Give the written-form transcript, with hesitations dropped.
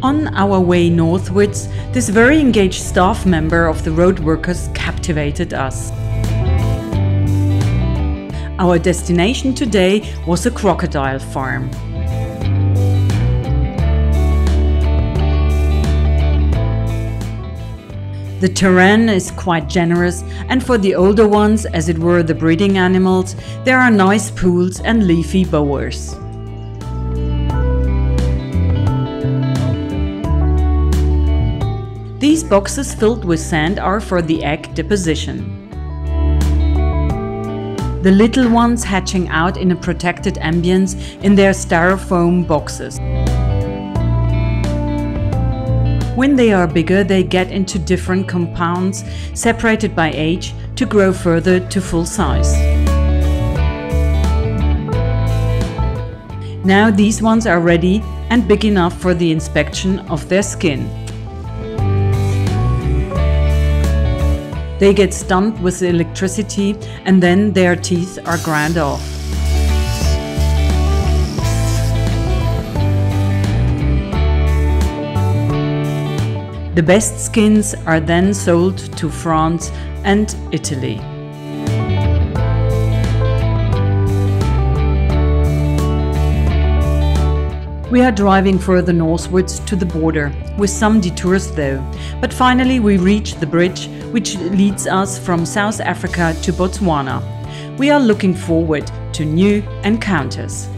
On our way northwards, this very engaged staff member of the road workers captivated us. Our destination today was a crocodile farm. The terrain is quite generous, and for the older ones, as it were the breeding animals, there are nice pools and leafy bowers. These boxes filled with sand are for the egg deposition. The little ones hatching out in a protected ambience in their styrofoam boxes. When they are bigger, they get into different compounds, separated by age, to grow further to full size. Now these ones are ready and big enough for the inspection of their skin. They get stunned with electricity and then their teeth are ground off. The best skins are then sold to France and Italy. We are driving further northwards to the border, with some detours though, but finally we reach the bridge which leads us from South Africa to Botswana. We are looking forward to new encounters.